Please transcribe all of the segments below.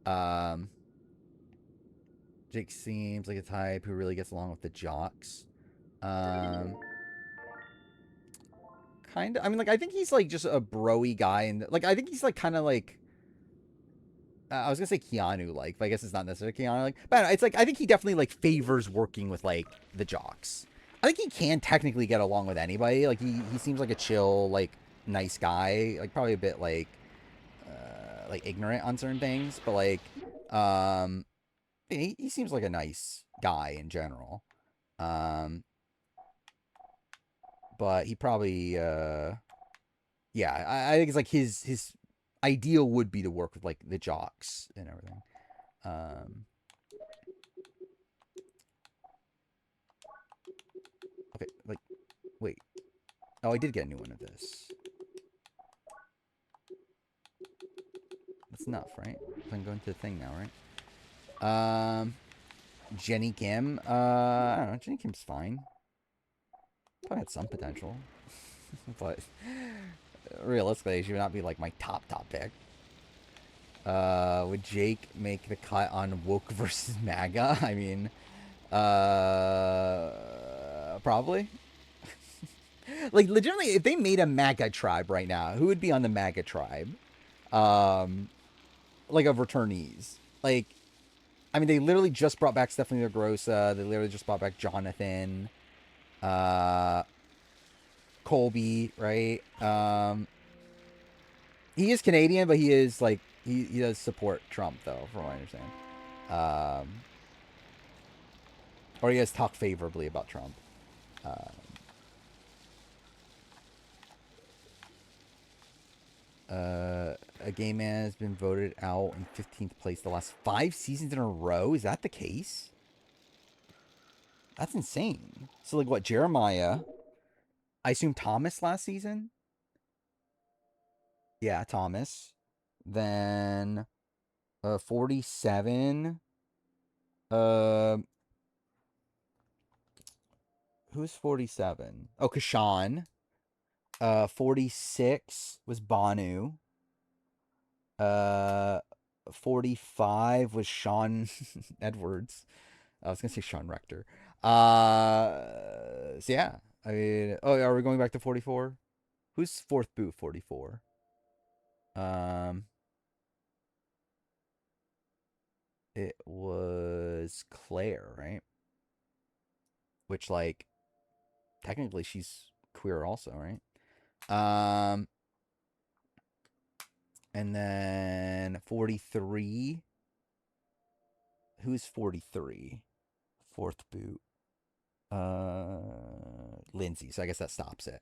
Um, Jake seems like a type who really gets along with the jocks. Um, kind of. I mean, like, I think he's like just a broy guy, and like, I think he's like kind of like. I was gonna say Keanu like, but I guess it's not necessarily Keanu like. But it's like I think he definitely like favors working with like the jocks. I think he can technically get along with anybody. Like he seems like a chill, like nice guy. Like probably a bit like ignorant on certain things, but like um he seems like a nice guy in general. Um, but he probably yeah, I think it's like his ideal would be to work with like the jocks and everything. Um, okay, like wait, oh, I did get a new one of this. That's enough, right? I can go into the thing now, right? Jenny Kim. I don't know. Jenny Kim's fine. Probably had some potential, but realistically, she would not be like my top pick. Would Jake make the cut on Woke versus MAGA? I mean, probably. Like legitimately, if they made a MAGA tribe right now, who would be on the MAGA tribe? Um, like of returnees. Like, I mean, they literally just brought back Stephanie LaGrossa. They literally just brought back Jonathan, uh, Colby, right? He is Canadian, but he is like he does support Trump though, from what I understand. Um, or he has talked favorably about Trump. Uh, a gay man has been voted out in 15th place the last 5 seasons in a row. Is that the case? That's insane. So like what, Jeremiah? I assume Thomas last season. Yeah, Thomas. Then 47. Uh, who's 47? Oh, Kashan. 46 was Banu. Uh, 45 was Sean Edwards. I was gonna say Sean Rector. So yeah. I mean, oh, are we going back to 44? Who's fourth boot 44? Um, it was Claire, right? Which like technically she's queer also, right? Um, and then 43. Who's 43? Fourth boot. Lindsay. So I guess that stops it.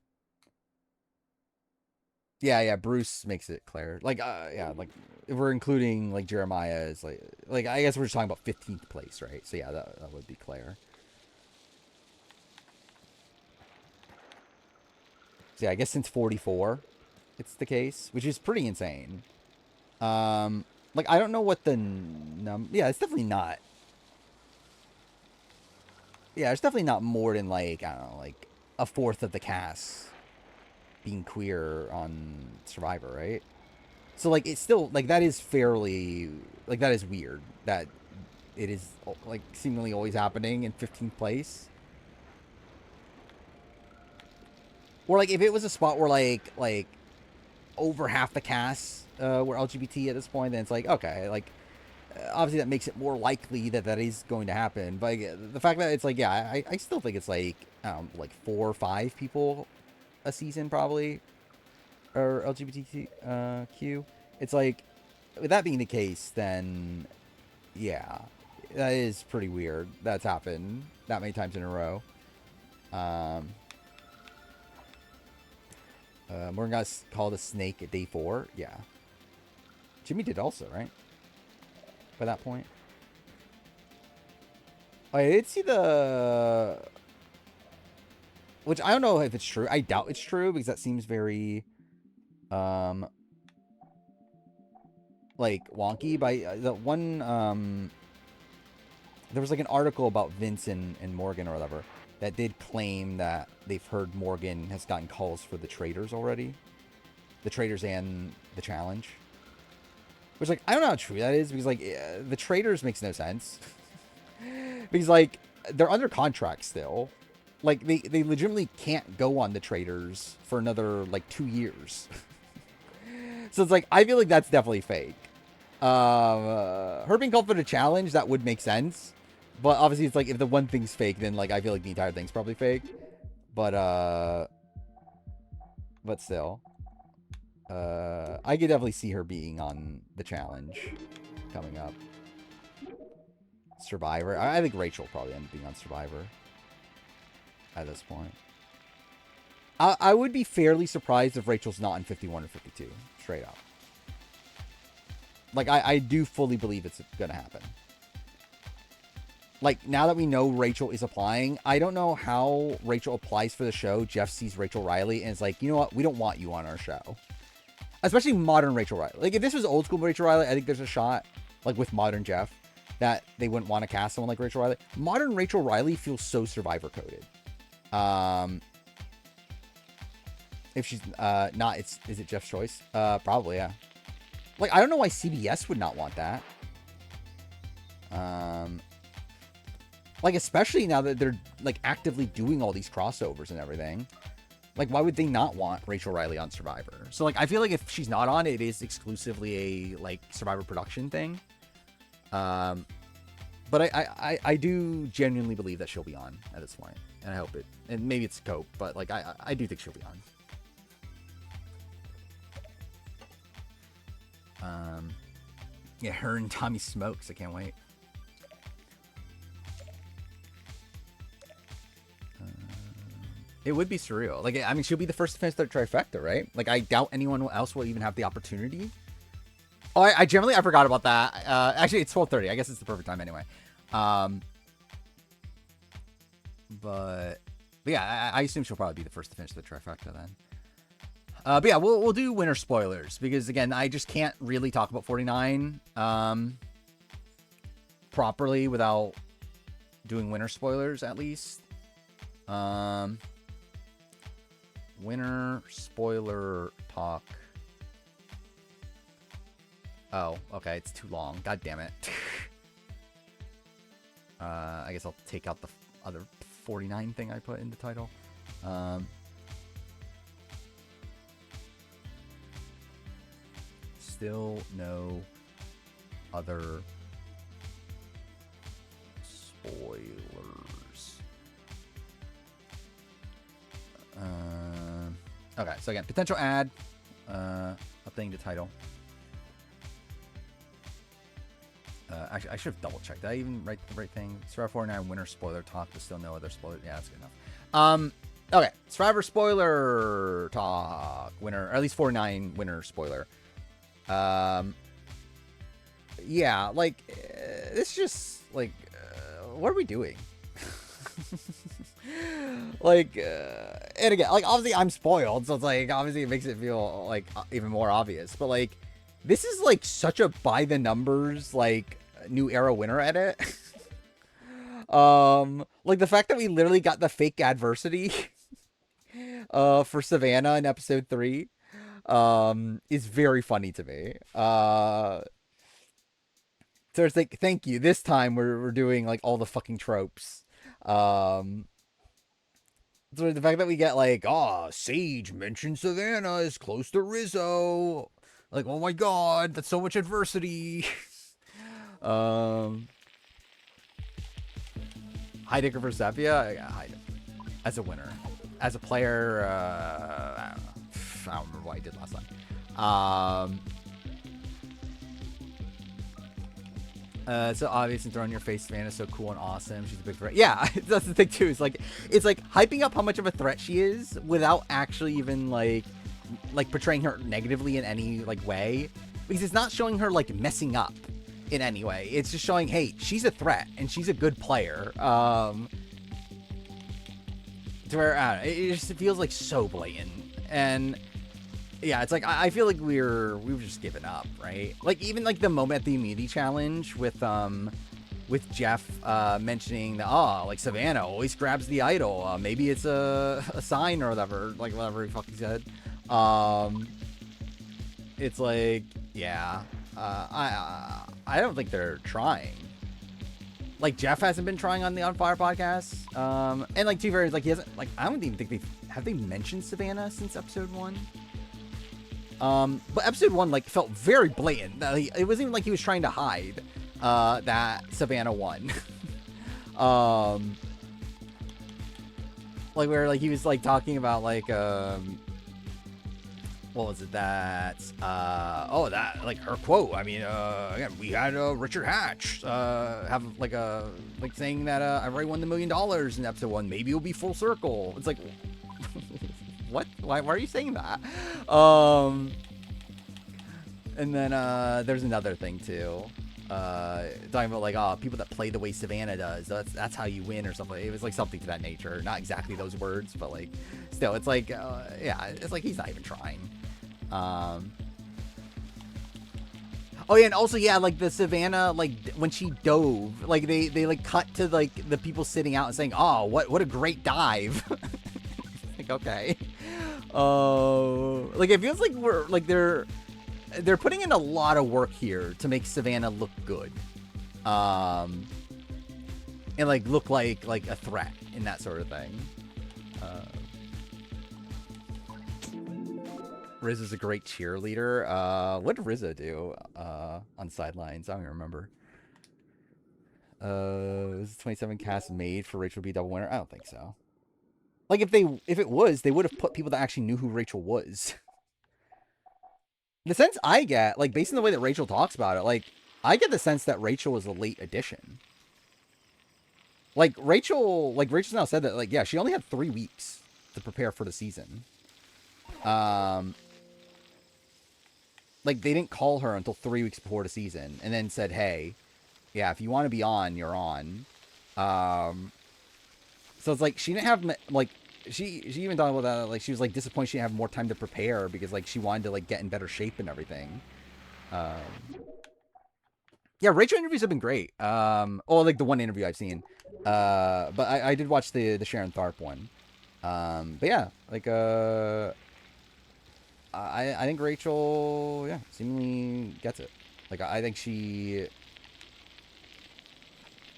Yeah. Bruce makes it Claire. Like, yeah, like if we're including like Jeremiah is like I guess we're just talking about 15th place, right? So yeah, that would be Claire. So yeah, I guess since 44, it's the case, which is pretty insane. Um, like I don't know what the Yeah, it's definitely not. Yeah, it's definitely not more than like I don't know, like a fourth of the cast being queer on Survivor, right? So like it's still like that is fairly like that is weird that it is like seemingly always happening in 15th place. Or like if it was a spot where like over half the cast were LGBT at this point, then it's like okay, like obviously that makes it more likely that that is going to happen. But like, the fact that it's like yeah, I still think it's like 4 or 5 people a season probably or LGBTQ. It's like with that being the case, then yeah, that is pretty weird. That's happened that many times in a row. Um, Morgan got called a snake at day 4. Yeah, Jimmy did also, right? By that point, oh, I did see the, which I don't know if it's true. I doubt it's true because that seems very, um, like wonky. By the one, there was like an article about Vince and Morgan or whatever that did claim that they've heard Morgan has gotten calls for the traders already, the traders and the challenge, Which, like, I don't know how true that is because, like, the traders makes no sense. Because, like, they're under contract still. Like, they legitimately can't go on the traders for another, like, 2 years. So it's like, I feel like that's definitely fake. Her being called for the challenge, that would make sense. But obviously, it's like, if the one thing's fake, then, like, I feel like the entire thing's probably fake. But still. I could definitely see her being on the challenge coming up. Survivor. I think Rachel probably end up being on Survivor at this point. I would be fairly surprised if Rachel's not in 51 or 52. Straight up. Like, I do fully believe it's going to happen. Like, now that we know Rachel is applying, I don't know how Rachel applies for the show. Jeff sees Rachel Riley and is like, you know what? We don't want you on our show. Especially modern Rachel Riley. Like, if this was old school Rachel Riley, I think there's a shot, like with modern Jeff, that they wouldn't want to cast someone like Rachel Riley. Modern Rachel Riley feels so Survivor coded. If she's not, is it Jeff's choice? Probably, yeah. Like, I don't know why CBS would not want that. Like, especially now that they're, like, actively doing all these crossovers and everything. Like, why would they not want Rachel Riley on Survivor? So, like, I feel like if she's not on, it is exclusively a, like, Survivor production thing. But I do genuinely believe that she'll be on at this point. And I hope it. And maybe it's scope, but, like, I do think she'll be on. Yeah, her and Tommy Smokes. I can't wait. It would be surreal. Like, I mean, she'll be the first to finish their trifecta, right? Like, I doubt anyone else will even have the opportunity. Oh, I forgot about that. Actually, it's 12:30. I guess it's the perfect time anyway. But yeah, I assume she'll probably be the first to finish the trifecta then. But yeah, we'll do winter spoilers because, again, I just can't really talk about 49 properly without doing winter spoilers at least. Winter spoiler talk. Oh, okay, it's too long. God damn it. I guess I'll take out the other 49 thing I put in the title. Still no other spoilers. Okay, so again, potential ad, updating the title. Actually, I should have double checked. Did I even write the right thing? Survivor 49 winter spoiler talk. There's still no other spoiler. Yeah, that's good enough. Okay, Survivor spoiler talk. Winner, or at least 49 winner spoiler. Yeah, like, it's just, like, what are we doing? Like, and again, like, obviously I'm spoiled, so it's like, obviously it makes it feel, like, even more obvious, but, like, this is, like, such a by the numbers, like, new era winner edit. Like, the fact that we literally got the fake adversity for Savannah in episode 3 is very funny to me. So it's like, thank you. This time we're doing, like, all the fucking tropes. So the fact that we get, like, Sage mentioned Savannah is close to Rizzo. Like, oh my god, that's so much adversity. Heidecker for Sepia? Yeah, Heidecker. As a winner. As a player, I don't remember what I did last time. It's so obvious and thrown in your face. Savannah's so cool and awesome. She's a big threat. Yeah, that's the thing too. It's like hyping up how much of a threat she is without actually even like portraying her negatively in any like way, because it's not showing her like messing up in any way. It's just showing, hey, she's a threat and she's a good player. To where I don't know, it just feels like so blatant. And yeah, it's like I feel like we've just given up, right? Like, even like the moment at the immunity challenge with Jeff mentioning that like Savannah always grabs the idol. Maybe it's a sign or whatever, like whatever he fucking said. It's like, yeah, I don't think they're trying. Like Jeff hasn't been trying on the On Fire podcast. And like to be fair, like he hasn't. Like I don't even think they mentioned Savannah since episode 1. But episode 1 like felt very blatant. It wasn't even like he was trying to hide that Savannah won. Like where like he was like talking about like what was it that that like her quote. I mean again, we had Richard Hatch have like saying that I've already won the $1 million in episode 1, maybe it'll be full circle. It's like what? Why are you saying that? And then there's another thing too. Talking about like people that play the way Savannah does. That's how you win or something. It was like something to that nature. Not exactly those words, but like still, it's like yeah, it's like he's not even trying. Oh yeah, and also yeah, like the Savannah, like when she dove, like they like cut to like the people sitting out and saying, "Oh, what a great dive!" Like okay, like it feels like we're like they're putting in a lot of work here to make Savannah look good, and like look like a threat and that sort of thing. Riz is a great cheerleader. What did Rizzo do on sidelines? I don't even remember. Is 27 cast made for Rachel to be double winner? I don't think so. Like if it was, they would have put people that actually knew who Rachel was. The sense I get, like based on the way that Rachel talks about it, like I get the sense that Rachel was a late addition. Like Rachel's now said that like yeah, she only had 3 weeks to prepare for the season. Like they didn't call her until 3 weeks before the season, and then said, "Hey, yeah, if you want to be on, you're on." So it's like she didn't have like she even talked about that, like she was like disappointed she didn't have more time to prepare because like she wanted to like get in better shape and everything. Yeah, Rachel interviews have been great. Or like the one interview I've seen. But I did watch the Sharon Tharp one. But yeah, like I think Rachel, yeah, seemingly gets it. Like I think she,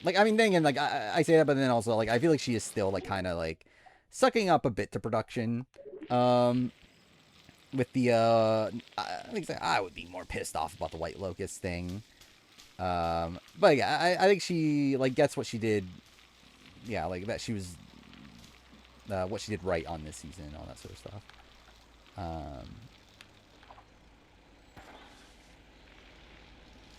like I mean, then again, like I say that, but then also like I feel like she is still like kind of like sucking up a bit to production. With the I would be more pissed off about the White Locust thing. But yeah, I think she like gets what she did. Yeah, like that she was what she did right on this season and all that sort of stuff.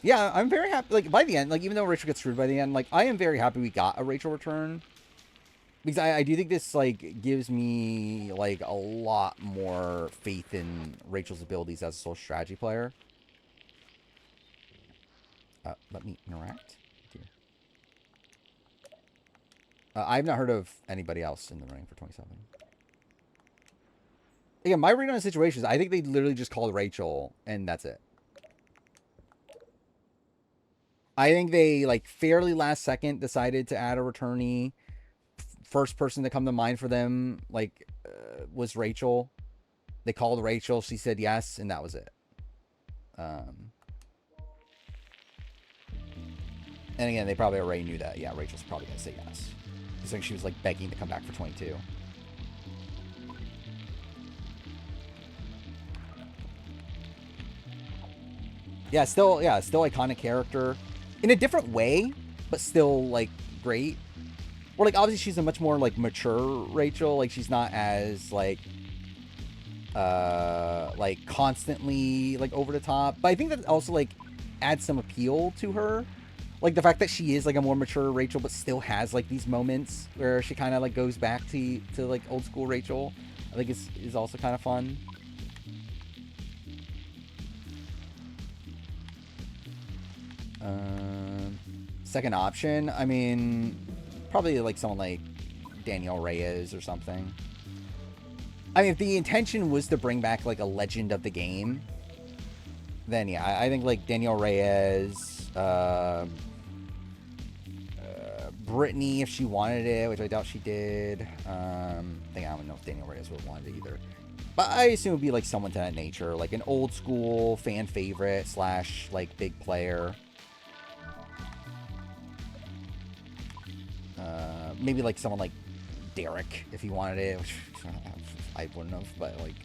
Yeah, I'm very happy. Like by the end, like even though Rachel gets screwed by the end, like I am very happy we got a Rachel return, because I do think this like gives me like a lot more faith in Rachel's abilities as a social strategy player. Let me interact. I've not heard of anybody else in the running for 27. Again, my read on the situation is I think they literally just called Rachel and that's it. I think they like fairly last second decided to add a returnee. First person to come to mind for them like was Rachel. They called Rachel. She said yes, and that was it. And again, they probably already knew that. Yeah, Rachel's probably gonna say yes. It's like she was like begging to come back for 22. Yeah, still iconic character in a different way, but still like great. Or like obviously she's a much more like mature Rachel. Like she's not as like constantly like over the top. But I think that also like adds some appeal to her. Like the fact that she is like a more mature Rachel, but still has like these moments where she kind of like goes back to like old school Rachel. I think is also kind of fun. Second option, I mean, probably like someone like Danielle Reyes or something. I mean, if the intention was to bring back like a legend of the game, then yeah, I think like Danielle Reyes, Brittany if she wanted it, which I doubt she did. I don't know if Danielle Reyes would have wanted it either. But I assume it would be like someone to that nature, like an old school fan favorite slash like big player. Maybe like someone like Derek if he wanted it, which I wouldn't have, but like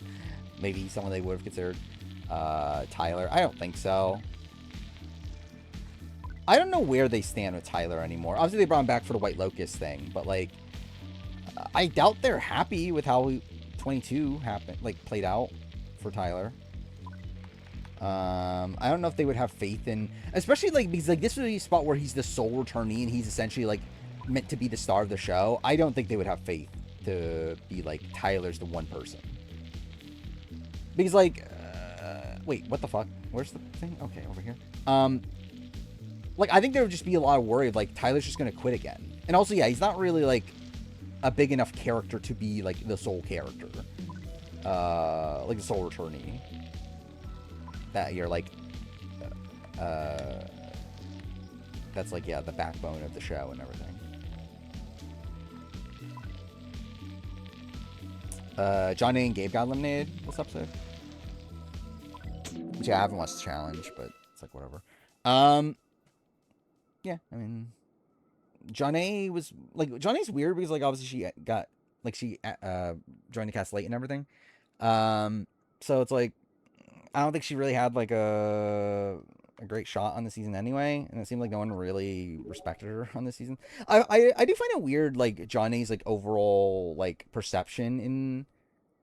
maybe someone they would have considered. Tyler, I don't think so. I don't know where they stand with Tyler anymore. Obviously, they brought him back for the White Locust thing, but like, I doubt they're happy with how 22 happened, like played out for Tyler. I don't know if they would have faith in, especially like because like this was a spot where he's the sole returnee and he's essentially like meant to be the star of the show. I don't think they would have faith to be like Tyler's the one person because like, wait, what the fuck? Where's the thing? Okay, over here. Like I think there would just be a lot of worry of like Tyler's just gonna quit again, and also yeah, he's not really like a big enough character to be like the sole character, like the sole returnee. That you're like, that's like yeah the backbone of the show and everything. Johnny and Gabe got eliminated this episode, which I haven't watched the challenge, but it's like whatever. Yeah, I mean, Johnny was like Johnny's weird because like obviously she got like she joined the cast late and everything. So it's like I don't think she really had like a great shot on the season anyway, and it seemed like no one really respected her on the season. I do find it weird like Johnny's like overall like perception in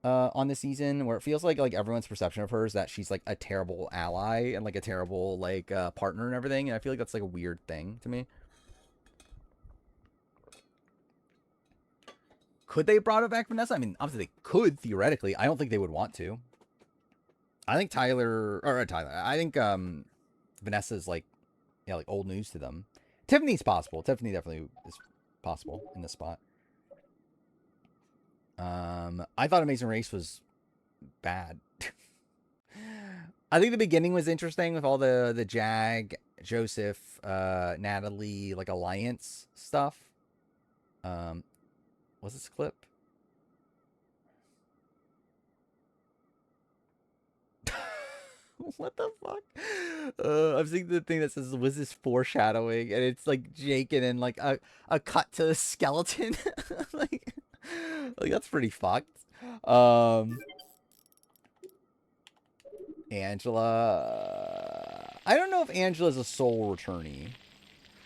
on the season where it feels like everyone's perception of her is that she's like a terrible ally and like a terrible like partner and everything, and I feel like that's like a weird thing to me. Could they have brought it back Vanessa? I mean, obviously they could theoretically. I don't think they would want to. I think I think Vanessa's like yeah, like old news to them. Tiffany's possible. Tiffany definitely is possible in this spot. I thought Amazing Race was bad. I think the beginning was interesting with all the Jag, Joseph, Natalie like alliance stuff. What's this clip? What the fuck? I'm seeing the thing that says, was this foreshadowing? And it's like Jake and then like a cut to the skeleton. like that's pretty fucked. Angela. I don't know if Angela's a sole returnee.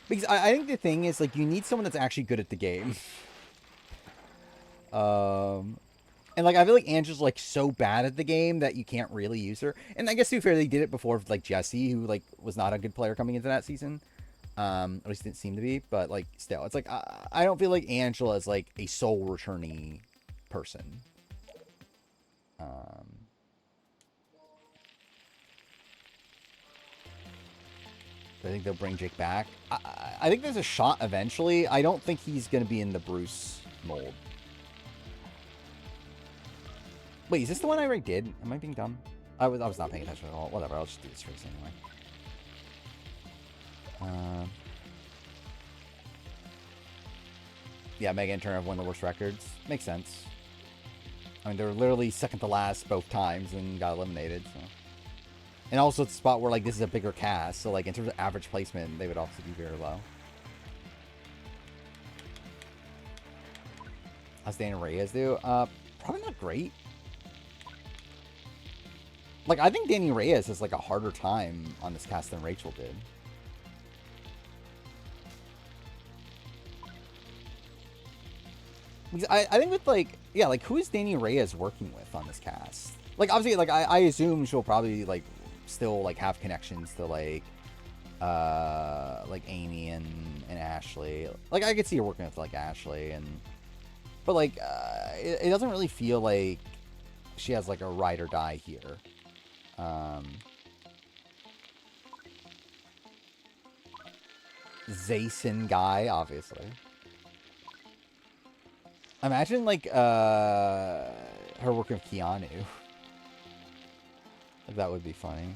Because I think the thing is like you need someone that's actually good at the game. And like I feel like Angela's like so bad at the game that you can't really use her. And I guess to be fair, they did it before with like Jesse, who like was not a good player coming into that season. At least didn't seem to be. But like still, it's like I don't feel like Angela is like a sole returnee person. I think they'll bring Jake back. I think there's a shot eventually. I don't think he's gonna be in the Bruce mold. Wait, is this the one I already did? Am I being dumb? I was not paying attention at all. Whatever, I'll just do this race anyway. Yeah, Megan Turner have one of the worst records. Makes sense. I mean, they were literally second to last both times and got eliminated. So. And also it's a spot where like this is a bigger cast, so like in terms of average placement, they would also be very low. How's Danny Reyes do? Probably not great. Like, I think Danny Reyes has, like, a harder time on this cast than Rachel did. Because I think with, like, yeah, like, who is Danny Reyes working with on this cast? Like, obviously, like, I assume she'll probably, like, still, like, have connections to, like Amy and Ashley. Like, I could see her working with, like, Ashley and... But, like, it doesn't really feel like she has, like, a ride or die here. Zayson guy, obviously. Imagine, like, her working with Keanu. Like, that would be funny.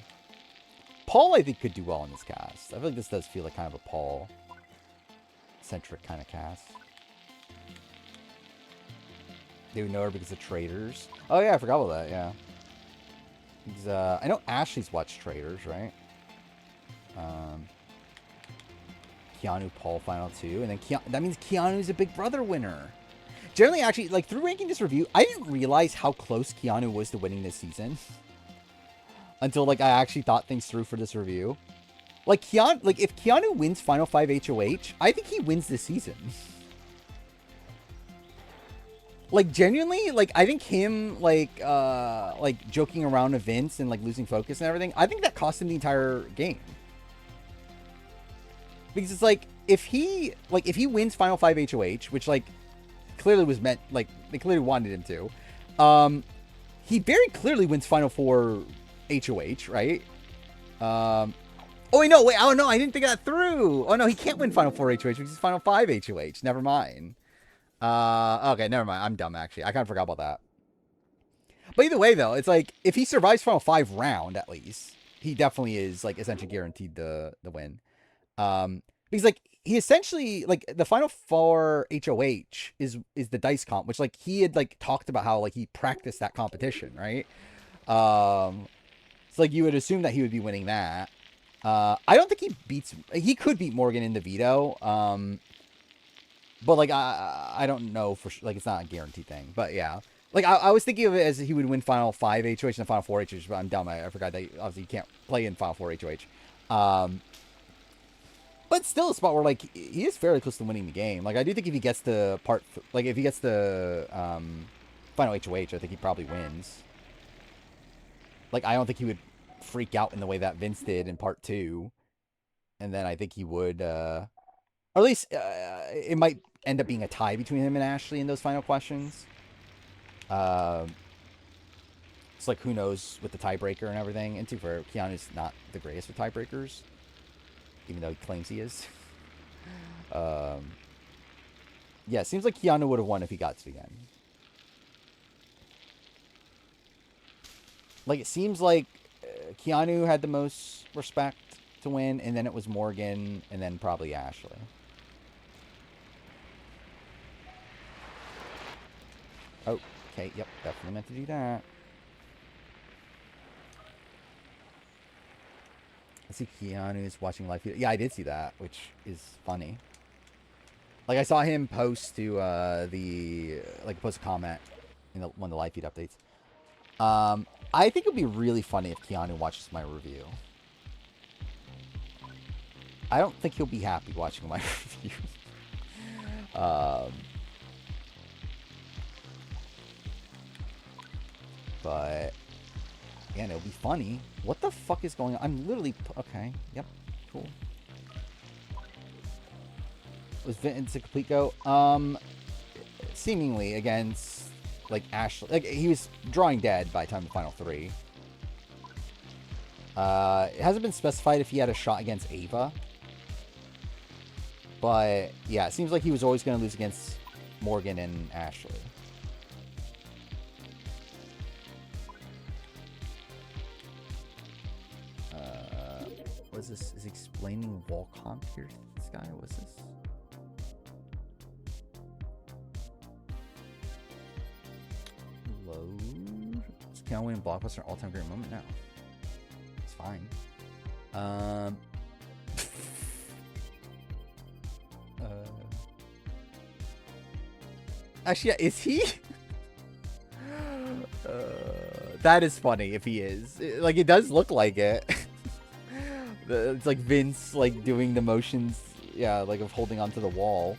Paul, I think, could do well in this cast. I feel like this does feel like kind of a Paul-centric kind of cast. They would know her because of Traders. Oh yeah, I forgot about that. Yeah. Because, I know Ashley's watched Traders, right? Keanu Paul Final 2, and then that means Keanu's a Big Brother winner. Generally, actually, like, through ranking this review, I didn't realize how close Keanu was to winning this season. Until, like, I actually thought things through for this review. Like, if Keanu wins Final 5 HOH, I think he wins this season. Like, genuinely, like, I think him, like, joking around with Vince and, like, losing focus and everything, I think that cost him the entire game. Because it's like, if he wins Final 5 HOH, which, like, clearly was meant, like, they clearly wanted him to, he very clearly wins Final 4 HOH, right? Oh, wait, no, oh, no, I didn't think that through. Oh, no, he can't win Final 4 HOH because he's Final 5 HOH. Never mind. Okay, never mind. I'm dumb, actually. I kind of forgot about that. But either way, though, it's like, if he survives Final 5 round, at least, he definitely is, like, essentially guaranteed the win. Because, like, he essentially, like, the Final 4 HOH is the dice comp, which, like, he had, like, talked about how, like, he practiced that competition, right? So, like, you would assume that he would be winning that. I don't think he could beat Morgan in the veto. But, like, I don't know for sure. Like, it's not a guaranteed thing. But, yeah. Like, I was thinking of it as he would win Final 5 HOH and Final 4 HOH, but I'm dumb. I forgot that, obviously, you can't play in Final 4 HOH. But still a spot where, like, he is fairly close to winning the game. Like, I do think if he gets to if he gets the Final HOH, I think he probably wins. Like, I don't think he would freak out in the way that Vince did in part 2. And then I think he would, or at least it might end up being a tie between him and Ashley in those final questions. It's like, who knows with the tiebreaker and everything. And too, for Keanu's not the greatest with tiebreakers, even though he claims he is. Yeah, it seems like Keanu would have won if he got to the end. Like, it seems like Keanu had the most respect to win, and then it was Morgan, and then probably Ashley. Oh, okay, yep, definitely meant to do that. I see Keanu's watching live. Yeah, I did see that, which is funny. Like, I saw him post to post a comment in one of the live feed updates. I think it would be really funny if Keanu watches my review. I don't think he'll be happy watching my review. But yeah, it'll be funny. What the fuck is going on? I'm literally okay. Yep, cool. Was Vince a complete go? Seemingly against, like, Ashley. Like, he was drawing dead by the time of the final 3. It hasn't been specified if he had a shot against Ava. But yeah, it seems like he was always going to lose against Morgan and Ashley. What is this? Is explaining wall comp here? This guy? What's this? Load. Is Keanu winning Blockbuster an all-time great moment? No. It's fine. Actually, yeah, is he? That is funny if he is. Like, it does look like it. It's like Vince, like, doing the motions, yeah, like, of holding onto the wall.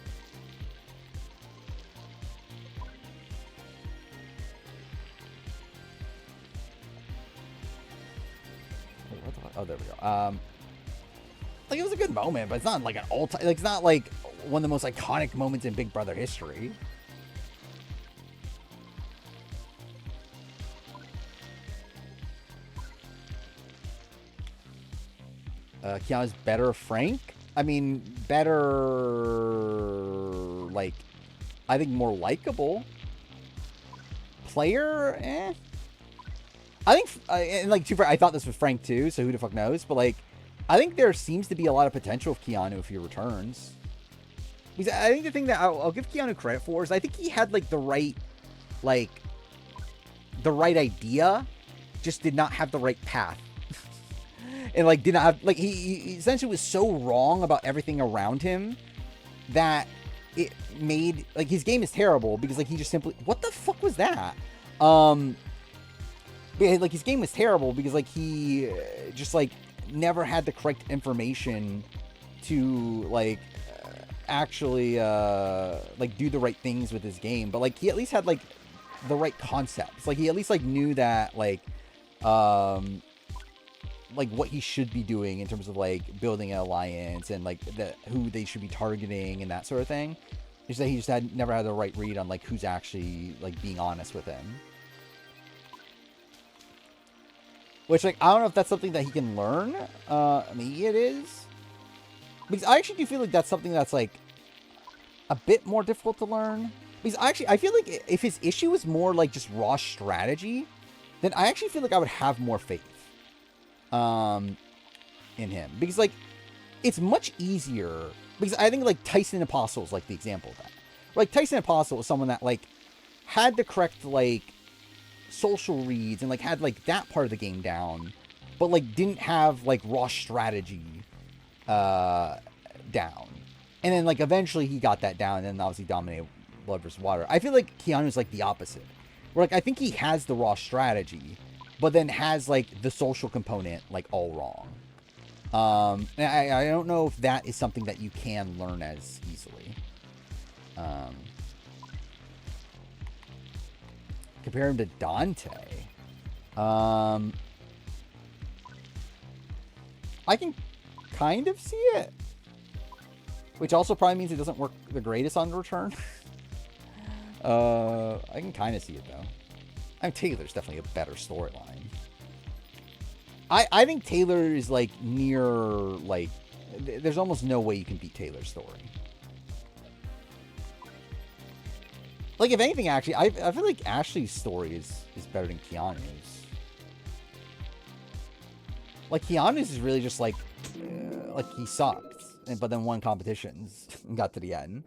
Wait, what the fuck? Oh, there we go. Like, it was a good moment, but it's not like an all-time, like, it's not like one of the most iconic moments in Big Brother history. Keanu's better Frank? I mean, better, like, I think more likable. Player, eh. I think, and like, I thought this was Frank too, so who the fuck knows? But, like, I think there seems to be a lot of potential with Keanu if he returns. Because I think the thing that I'll give Keanu credit for is I think he had, like, the right, like the right idea, just did not have the right path. And like did not have like he essentially was so wrong about everything around him that it made like his game is terrible because like he just simply what the fuck was that? Like his game was terrible because like he just like never had the correct information to like actually like do the right things with his game, but like he at least had like the right concepts. Like he at least like knew that like what he should be doing in terms of like building an alliance and like who they should be targeting and that sort of thing. Just that he just never had the right read on like who's actually like being honest with him. Which like I don't know if that's something that he can learn. Maybe it is. Because I actually do feel like that's something that's like a bit more difficult to learn. Because I feel like if his issue is more like just raw strategy, then I actually feel like I would have more faith in him. Because like it's much easier. Because I think like Tyson Apostle is like the example of that. Like Tyson Apostle was someone that like had the correct like social reads and like had like that part of the game down, but like didn't have like raw strategy down. And then like eventually he got that down and then obviously dominated Blood vs. Water. I feel like Keanu's like the opposite. Where like I think he has the raw strategy, but then has like the social component like all wrong. And I don't know if that is something that you can learn as easily. Compare him to Dante. I can kind of see it. Which also probably means it doesn't work the greatest on the return. I can kind of see it, though. I mean, Taylor's definitely a better storyline. I think Taylor is, like, near, like... There's almost no way you can beat Taylor's story. Like, if anything, actually, I feel like Ashley's story is better than Keanu's. Like, Keanu's is really just, like he sucked. But then won competitions and got to the end.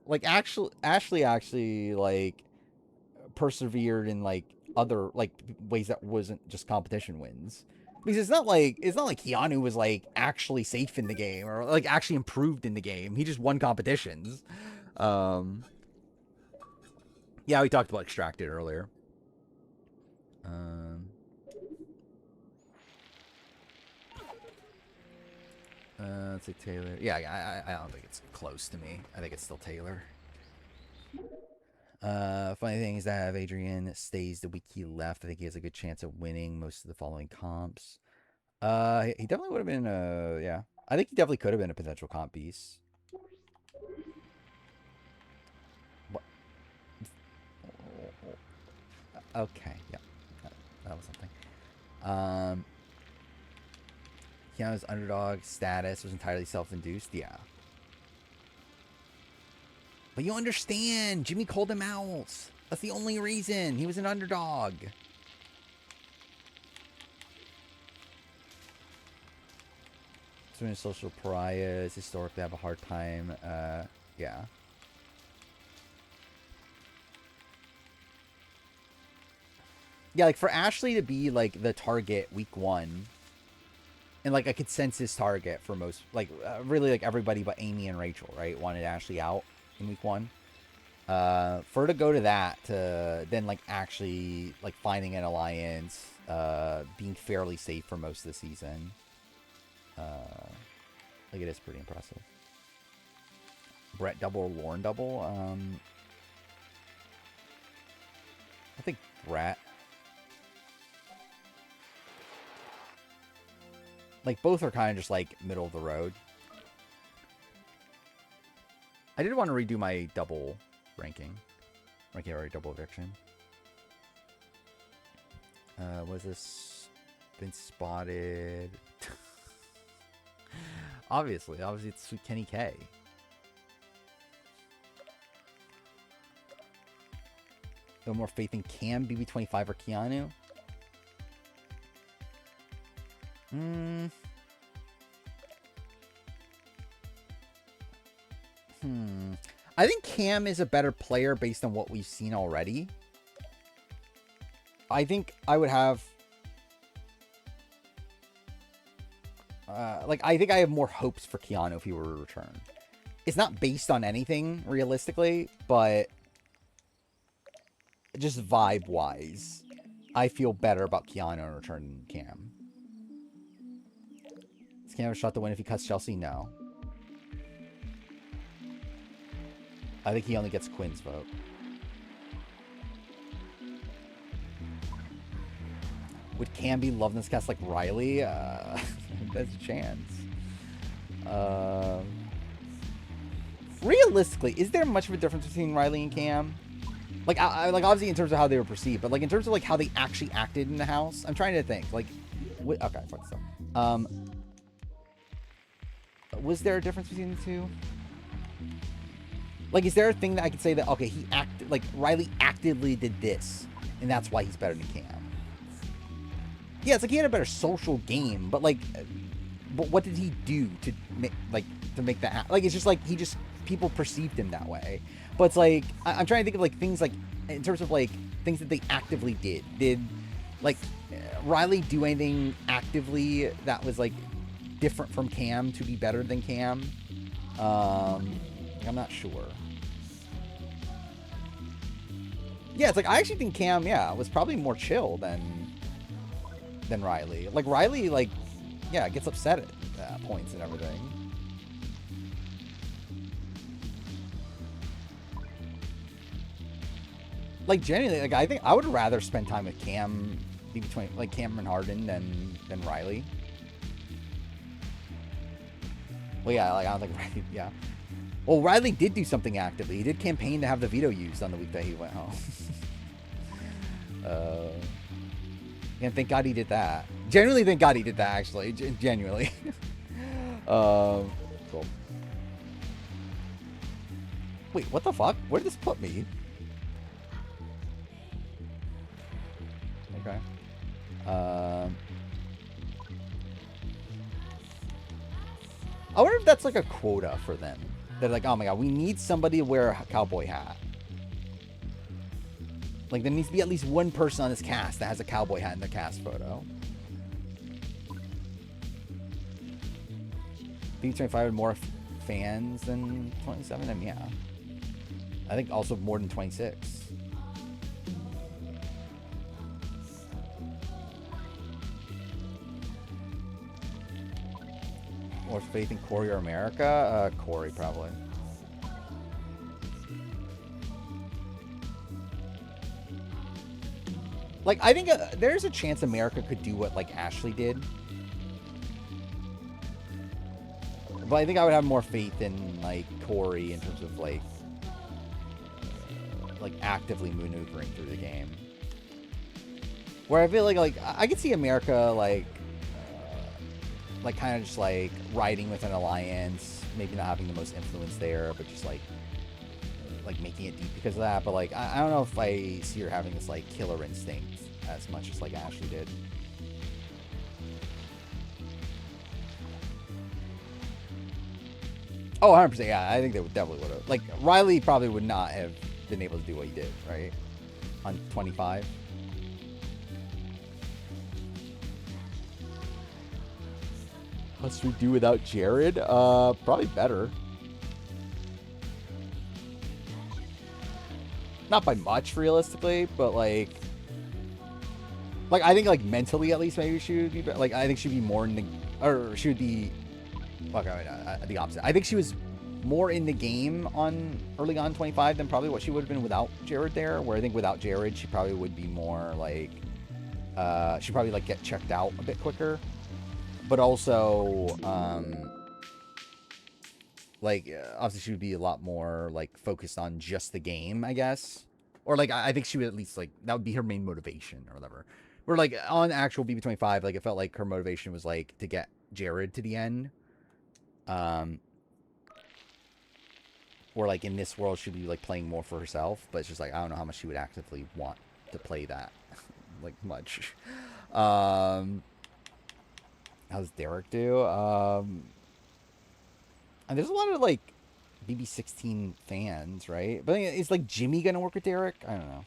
Like, Ashley actually, like, persevered in, like, other, like, ways that wasn't just competition wins. Because it's not like Keanu was, like, actually safe in the game or, like, actually improved in the game. He just won competitions. Yeah, we talked about Extracted earlier. Let's say Taylor. Yeah, I don't think it's close to me. I think it's still Taylor. Funny thing is that if Adrian stays the week he left, I think he has a good chance of winning most of the following comps. He definitely would have been yeah. I think he definitely could have been a potential comp piece. What? Okay, yeah. That was something. Keanu's underdog status was entirely self-induced. Yeah. But you understand, Jimmy called him out. That's the only reason. He was an underdog. Social pariahs historically have a hard time. Yeah. Yeah, like for Ashley to be like the target week 1 and like a consensus target for most, like really like everybody but Amy and Rachel, right? Wanted Ashley out in week 1. For her to go to that, to then like actually like finding an alliance, being fairly safe for most of the season, like it is pretty impressive. Brett double or Lauren double? I think Brett. Like both are kind of just like middle of the road. I did want to redo my double ranking. Ranking already double eviction. Was this been spotted? Obviously it's Kenny K. No more faith in Cam, BB25, or Keanu? I think Cam is a better player based on what we've seen already. I think I would have... I think I have more hopes for Keanu if he were to return. It's not based on anything, realistically, but just vibe-wise, I feel better about Keanu returning than Cam. Does Cam have a shot to win if he cuts Chelsea? No. I think he only gets Quinn's vote. Would Cam be loved in this cast like Riley? There's a chance. Realistically, is there much of a difference between Riley and Cam? Like, like obviously in terms of how they were perceived, but like in terms of like how they actually acted in the house, I'm trying to think. Like, okay, fuck this up. Was there a difference between the two? Like, is there a thing that I could say that okay, he acted like Riley actively did this, and that's why he's better than Cam? Yeah, it's like he had a better social game, but like, but what did he do to make that happen? Like, it's just like people perceived him that way. But it's like I'm trying to think of like things like in terms of like things that they actively did. Did like Riley do anything actively that was like different from Cam to be better than Cam? I'm not sure. Yeah, it's like I actually think Cam, was probably more chill than Riley. Like Riley, like, yeah, gets upset at points and everything. Like genuinely, like I think I would rather spend time with Cam, between like Cameron Harden than Riley. Well, yeah, like I don't think Riley, yeah. Well, Riley did do something actively. He did campaign to have the veto used on the week that he went home. And thank God he did that. Genuinely thank God he did that, actually. Genuinely. Cool. Wait, what the fuck? Where did this put me? Okay. I wonder if that's like a quota for them. They're like, oh my god, we need somebody to wear a cowboy hat. Like, there needs to be at least one person on this cast that has a cowboy hat in their cast photo. B25 had more fans than 27? I mean, yeah. I think also more than 26. More faith in Corey or America? Corey, probably. Like, I think there's a chance America could do what, like, Ashley did. But I think I would have more faith in, like, Corey in terms of, like actively maneuvering through the game. Where I feel like I could see America, like kind of just, like, riding with an alliance. Maybe not having the most influence there, but just, like making it deep because of that. But, like, I don't know if I see her having this, like, killer instinct as much as, like, Ashley did. Oh, 100%, yeah. I think they definitely would have. Like, Riley probably would not have been able to do what he did, right? On 25. What should we do without Jared? Probably better. Not by much, realistically, but like I think, like, mentally at least, maybe she would be better. Like, I think she'd be more in the, or she would be, okay, the opposite. I think she was more in the game early on 25 than probably what she would have been without Jared there. Where I think without Jared, she probably would be more like, she'd probably like get checked out a bit quicker. But also, obviously she would be a lot more, like, focused on just the game, I guess. Or, like, I think she would at least, like, that would be her main motivation or whatever. Where, like, on actual BB25, like, it felt like her motivation was, like, to get Jared to the end. Or, like, in this world, she'd be, like, playing more for herself. But it's just, like, I don't know how much she would actively want to play that, like, much. How's Derek do? And there's a lot of, like, BB16 fans, right? But is like Jimmy gonna work with Derek? I don't know.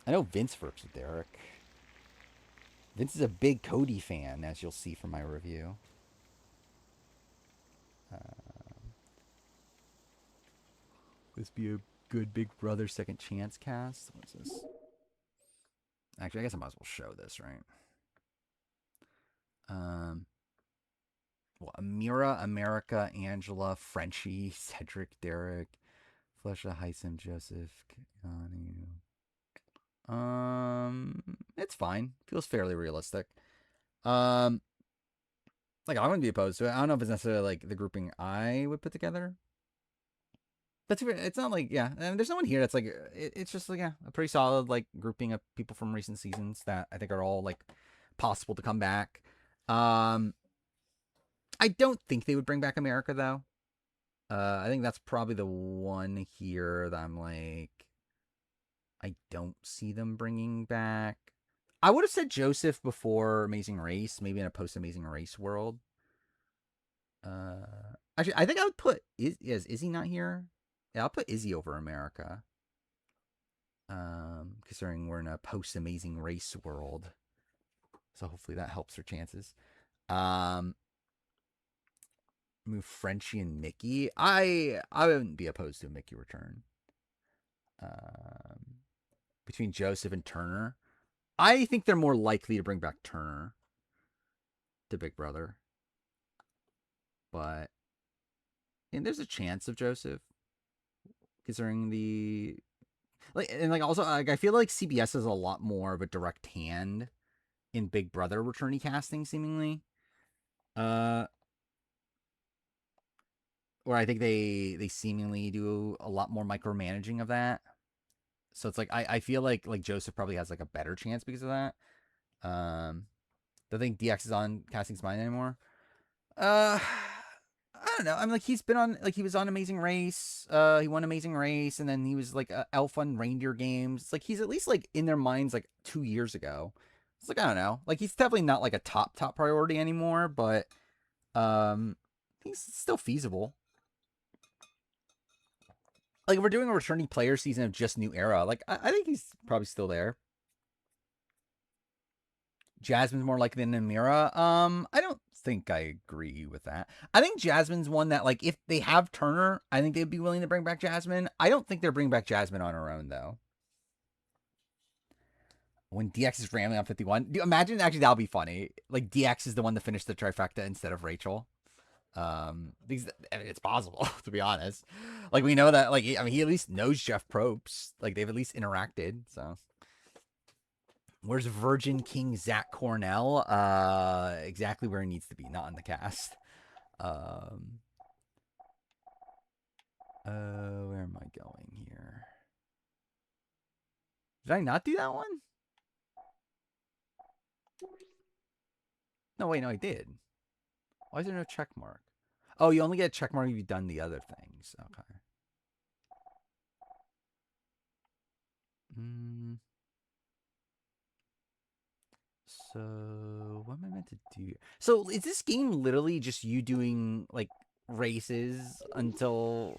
I know Vince works with Derek. Vince is a big Cody fan, as you'll see from my review. This be a good Big Brother second chance cast. What's this? Actually, I guess I might as well show this, right? Well, Amira, America, Angela, Frenchie, Cedric, Derek, Flesha, Heisem, Joseph, Keanu. It's fine. Feels fairly realistic. Like I wouldn't be opposed to it. I don't know if it's necessarily like the grouping I would put together. But it's not like there's no one here that's like it's just like a pretty solid like grouping of people from recent seasons that I think are all like possible to come back. I don't think they would bring back America though. I think that's probably the one here that I'm like, I don't see them bringing back. I would have said Joseph before Amazing Race, maybe in a post Amazing Race world. Actually, I think I would put is Izzy not here? Yeah, I'll put Izzy over America. Considering we're in a post Amazing Race world, so hopefully that helps her chances. Move Frenchie and Mickey. I wouldn't be opposed to a Mickey return. Between Joseph and Turner, I think they're more likely to bring back Turner to Big Brother, but and there's a chance of Joseph, considering the also like I feel like CBS has a lot more of a direct hand in Big Brother returnee casting, seemingly. Where I think they seemingly do a lot more micromanaging of that. So it's like I feel like Joseph probably has like a better chance because of that. Don't think DX is on Casting's mind anymore. I don't know. I'm like he's been on he was on Amazing Race. He won Amazing Race, and then he was like Elf on Reindeer Games. It's like he's at least like in their minds like 2 years ago. It's like I don't know. Like he's definitely not like a top priority anymore, but he's still feasible. Like if we're doing a returning player season of just New Era, like I think he's probably still there. Jasmine's more likely than Amira. I don't think I agree with that. I think Jasmine's one that like if they have Turner, I think they'd be willing to bring back Jasmine. I don't think they're bringing back Jasmine on her own though. When DX is rambling on 51, imagine actually that'll be funny. Like DX is the one to finish the trifecta instead of Rachel. Because it's possible to be honest. Like we know that he at least knows Jeff Probst. Like they've at least interacted. So where's Virgin King Zach Cornell? Exactly where he needs to be, not in the cast. Where am I going here? Did I not do that one? No, wait, no, I did. Why is there no check mark? Oh, you only get a check mark if you've done the other things. Okay. So, what am I meant to do? So, is this game literally just you doing, like, races until...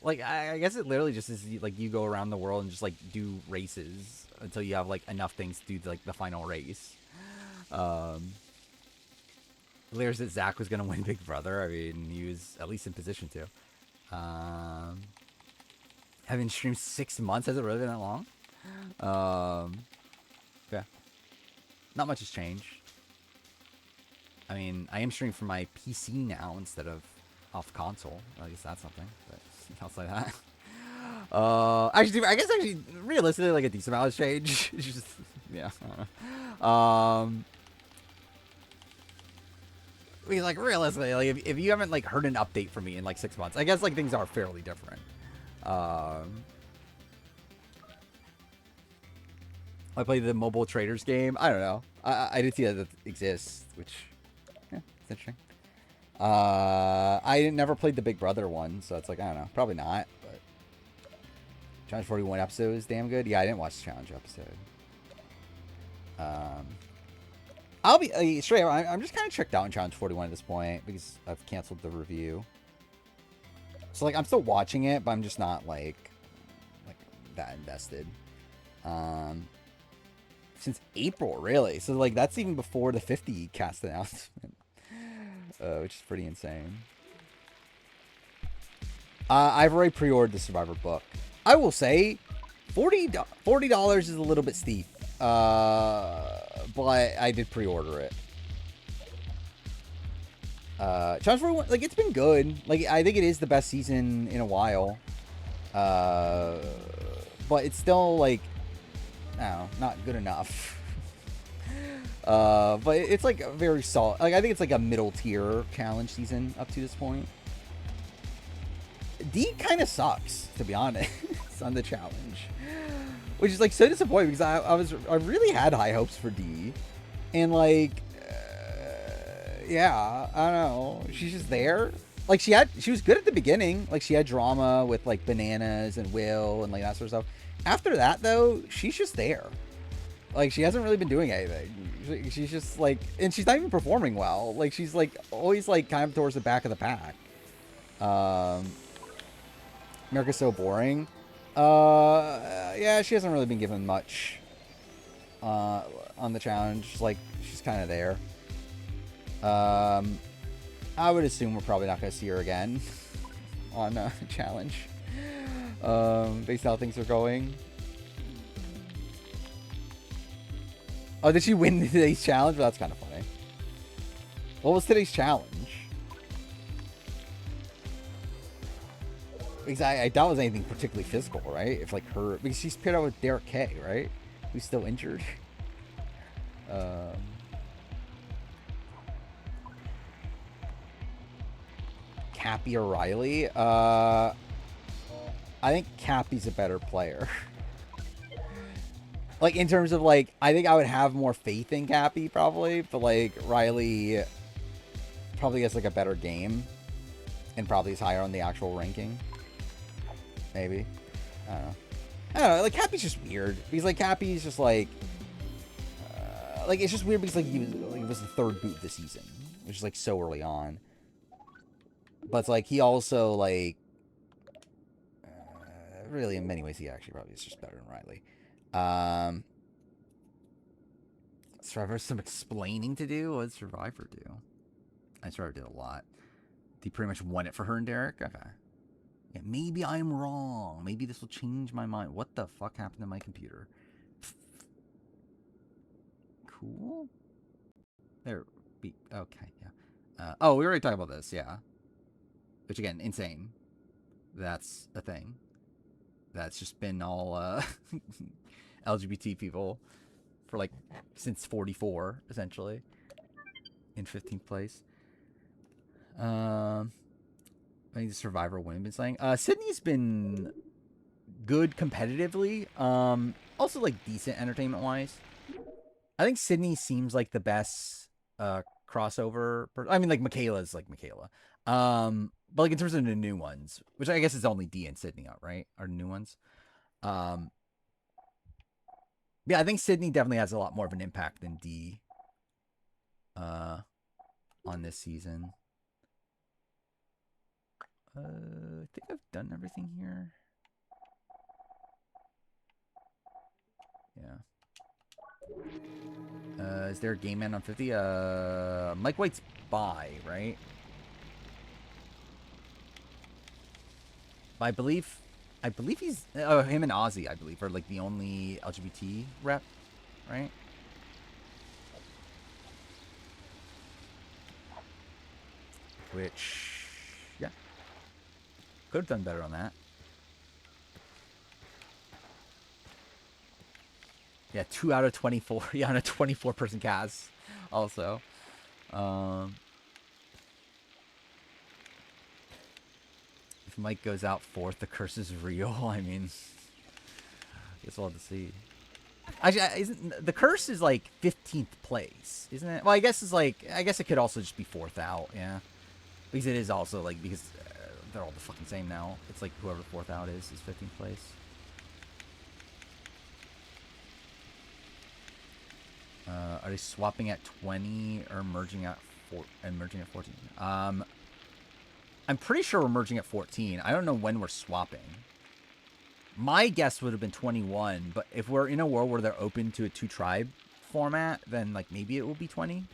Like, I guess it literally just is, like, you go around the world and just, like, do races until you have, like, enough things to do, like, the final race. There's that Zach was going to win Big Brother. I mean, he was at least in position to. Having streamed 6 months, has it really been that long? Yeah. Not much has changed. I mean, I am streaming from my PC now instead of off console. I guess that's something. But outside that, actually, I guess realistically, like a decent amount has changed. It's just, yeah. I don't know. I mean, like realistically, like if you haven't like heard an update from me in like 6 months, I guess like things are fairly different. I played the mobile traders game. I don't know. I did see that it exists, which it's interesting. I never played the Big Brother one, so it's like I don't know, probably not. But Challenge 41 episode is damn good. Yeah, I didn't watch the challenge episode. I'll be straight up, I'm just kind of checked out in Challenge 41 at this point because I've canceled the review. So like I'm still watching it, but I'm just not like that invested. Since April, really. So like that's even before the 50 cast announcement, which is pretty insane. I've already pre-ordered the Survivor book. I will say, $40 is a little bit steep, but I did pre-order it. Challenge 41, like it's been good. Like I think it is the best season in a while. But it's still like, I don't know, not good enough. But it's like a very solid. Like I think it's like a middle tier challenge season up to this point. D kind of sucks, to be honest, on the challenge, which is like so disappointing because I really had high hopes for D, and like, yeah, I don't know, she's just there. Like she was good at the beginning, like she had drama with like Bananas and Will and like that sort of stuff. After that though, she's just there. Like she hasn't really been doing anything. She's just like, and she's not even performing well. Like she's like always like kind of towards the back of the pack. America's So Boring. Yeah, she hasn't really been given much on the challenge. Like she's kind of there. I would assume we're probably not going to see her again on the challenge, based on how things are going. Oh, did she win today's challenge? Well, that's kind of funny. What was today's challenge? Because I doubt it was anything particularly physical, right? If like her, because she's paired up with Derek K, right? Who's still injured. Cappy or Riley? I think Cappy's a better player. Like in terms of like, I think I would have more faith in Cappy probably, but like Riley probably has like a better game and probably is higher on the actual ranking. Maybe. I don't know. Like Cappy's just weird because like Cappy's just like it's just weird because like he was the third boot this season, which is like so early on. But it's like he also like really in many ways he actually probably is just better than Riley. Survivor has some explaining to do. What did Survivor do? Survivor did a lot. He pretty much won it for her and Derek. Okay. Yeah, maybe I'm wrong. Maybe this will change my mind. What the fuck happened to my computer? Cool. There. Okay. Yeah. Oh, we already talked about this. Yeah. Which again, insane. That's a thing. That's just been all LGBT people for like since 44, essentially, in 15th place. I think the Survivor women been saying. Sydney's been good competitively. Also like decent entertainment wise. I think Sydney seems like the best crossover. I mean, like Michaela's like Michaela. But like in terms of the new ones, which I guess is only D and Sydney up, right? Are the new ones. Yeah, I think Sydney definitely has a lot more of an impact than D on this season. I think I've done everything here. Yeah. Is there a game man on 50? Mike White's by, right? I believe he's him and Ozzy, I believe, are like the only LGBT rep, right? Which, yeah, could have done better on that. Yeah, 2 out of 24. Yeah, on a 24-person cast, also. If Mike goes out fourth, the curse is real. I mean, I guess we'll have to see. Actually, isn't the curse is like 15th place, isn't it? Well, I guess it could also just be fourth out, yeah. Because it is also like because they're all the fucking same now. It's like whoever fourth out is 15th place. Are they swapping at 20 or merging at 14? I'm pretty sure we're merging at 14. I don't know when we're swapping. My guess would have been 21, but if we're in a world where they're open to a 2-tribe format, then like maybe it will be 20.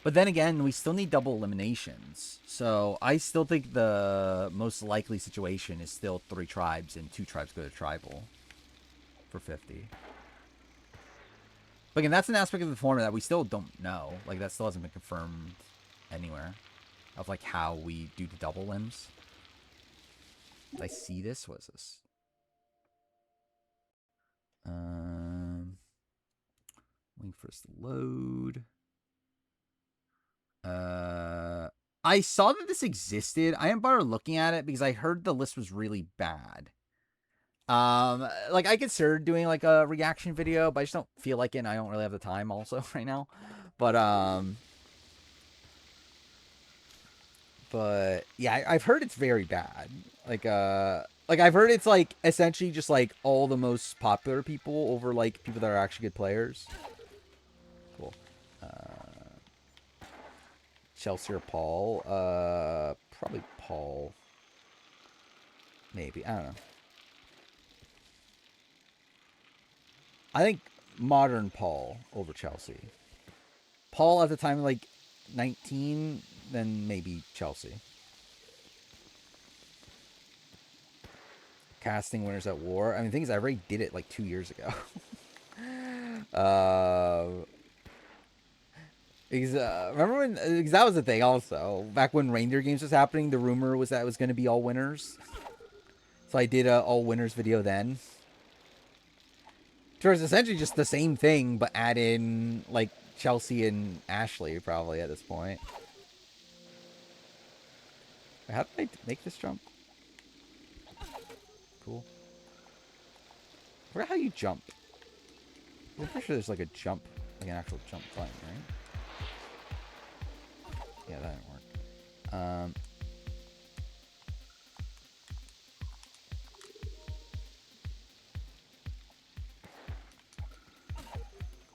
But then again, we still need double eliminations. So I still think the most likely situation is still 3 tribes and 2 tribes go to tribal for 50. But again, that's an aspect of the format that we still don't know. Like, that still hasn't been confirmed anywhere. Of, like, how we do the double limbs. Did I see this? What is this? Waiting for us to load. I saw that this existed. I didn't bother looking at it because I heard the list was really bad. Like, I considered doing like a reaction video, but I just don't feel like it, and I don't really have the time also right now. But yeah, I've heard it's very bad. Like I've heard it's like essentially just like all the most popular people over like people that are actually good players. Cool. Chelsea or Paul? Probably Paul. Maybe, I don't know. I think modern Paul over Chelsea. Paul at the time like 19, then maybe Chelsea. Casting Winners at War. I mean, the thing is, I already did it like 2 years ago. Remember when? Because that was the thing also. Back when Reindeer Games was happening, the rumor was that it was going to be all winners. So I did a all winners video then. It was essentially just the same thing, but add in like Chelsea and Ashley probably at this point. How did I make this jump? Cool. I forgot how you jump. I'm pretty sure there's like a jump, like an actual jump button, right? Yeah, that didn't work.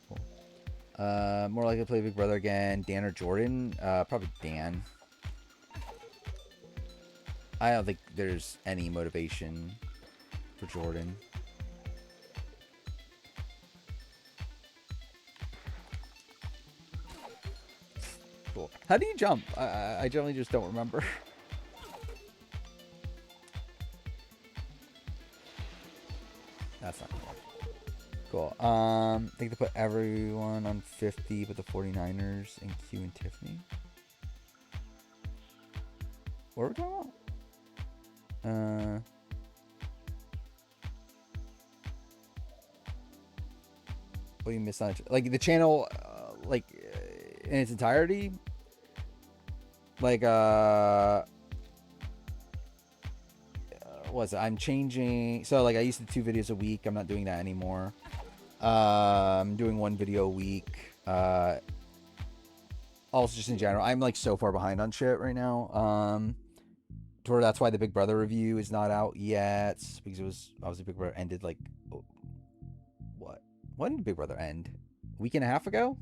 Cool. More likely to play Big Brother again. Dan or Jordan? Probably Dan. I don't think there's any motivation for Jordan. Cool. How do you jump? I generally just don't remember. That's not cool. I think they put everyone on 50, but the 49ers and Q and Tiffany. What are we talking about? What do you miss on it? Like the channel, like in its entirety? Like, what's it? I'm changing. So, like, I used to do 2 videos a week. I'm not doing that anymore. I'm doing 1 video a week. Also, just in general, I'm like so far behind on shit right now. That's why the Big Brother review is not out yet, because it was obviously Big Brother ended like what? When did Big Brother end? A week and a half ago?